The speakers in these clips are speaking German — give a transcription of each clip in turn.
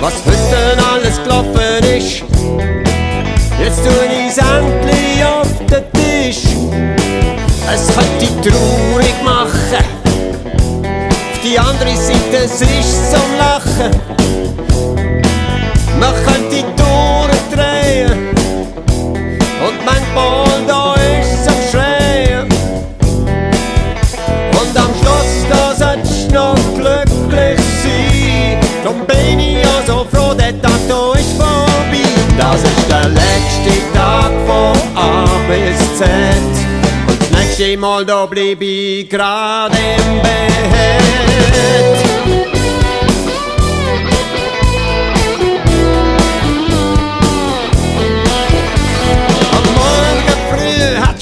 was heute alles gelaufen ist. Jetzt tu ich's endlich auf den Tisch. Es könnte dich traurig machen, auf die andere Seite es ist zum Lachen. Man könnte durchdrehen und manchmal da ist zum Schreien. Und am Schluss da sollst du noch glücklich sein. Drum bin ich ja so froh, der Tag da ist vorbei. Das ist der letzte Tag von A bis Z. Und das nächste Mal da bleib ich grad im Bett.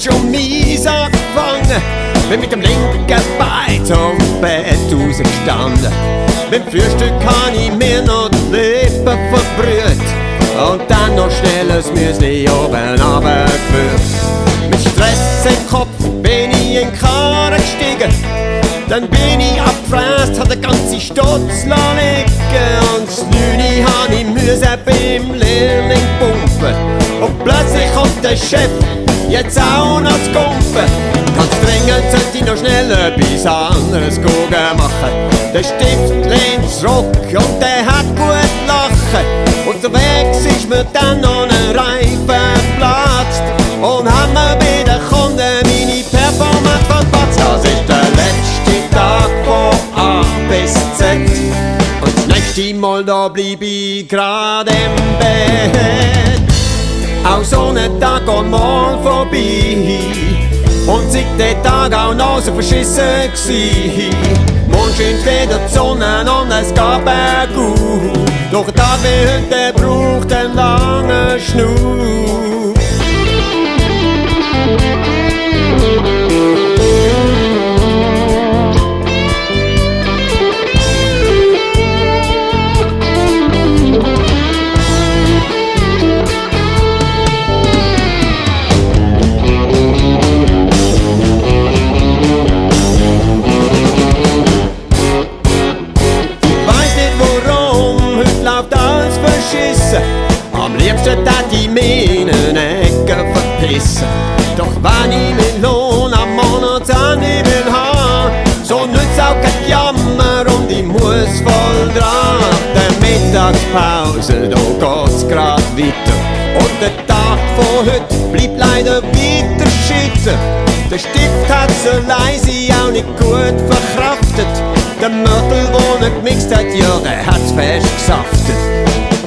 Schon mies angefangen, bin mit dem linken Bein zum Bett rausgestanden. Beim Frühstück han ich mir noch die Lippen verbrüht und dann noch schnelles Müsli oben runtergeführt. Mit Stress im Kopf bin ich in die Karre gestiegen, dann bin ich abgefräst, hab den ganzen Stutz liegen und das 9 han ich müssen beim Lehrling pumpen. Und plötzlich kommt der Chef, jetzt auch noch zu kumpen. Ganz dringend sollte ich noch schnell etwas anderes machen. Der Stift lehnt zurück und der hat gut lachen. Unterwegs ist mir dann noch ein Reifen geplatzt und haben mir bei den Kunden meine Performance verpatzt. Das ist der letzte Tag von A bis Z. Und das nächste Mal da bleib ich grad im Bett. Auch so ein Tag geht mal vorbei und seit dem Tag auch noch so verschissen gsi. Morgen scheint wieder die Sonne und es geht bergauf. Doch ein Tag wie heute braucht einen langen Schnuff. Am liebsten tät ich mich in eine Ecke verpissen. Doch wenn ich meinen Lohn am Monatsende will haben, so nützt auch kein Jammer und ich muss voll dran. Der Mittagspause, da geht's grad weiter. Und der Tag von heute bleibt leider weiter schützen. Der Stift hat so leise auch nicht gut verkraftet. Der Mörtel, wo er gemixt hat, ja, der hat's fest gesaftet.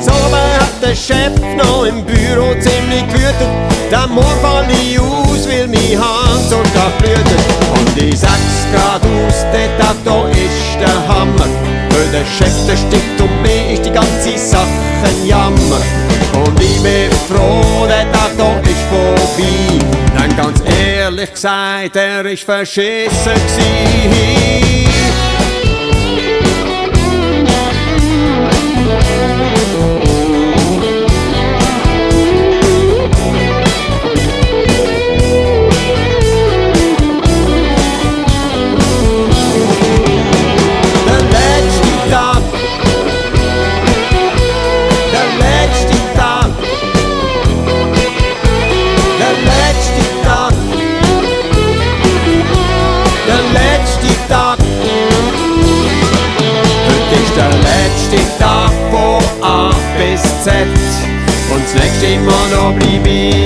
So hat der Chef noch im Büro ziemlich gewütet. Der Morgen fall ich aus, weil mein Hand so stark blutet. Und ich sag's grad aus, der Tag da ist der Hammer. Weil der Chef, der stickt und mir ist die ganze Sache ein Jammer. Und ich bin froh, der Tag da ist vorbei. Denn ganz ehrlich gesagt, er ist verschissen gsi. Tag von A bis Z. Und das nächste Mal noch bleib ich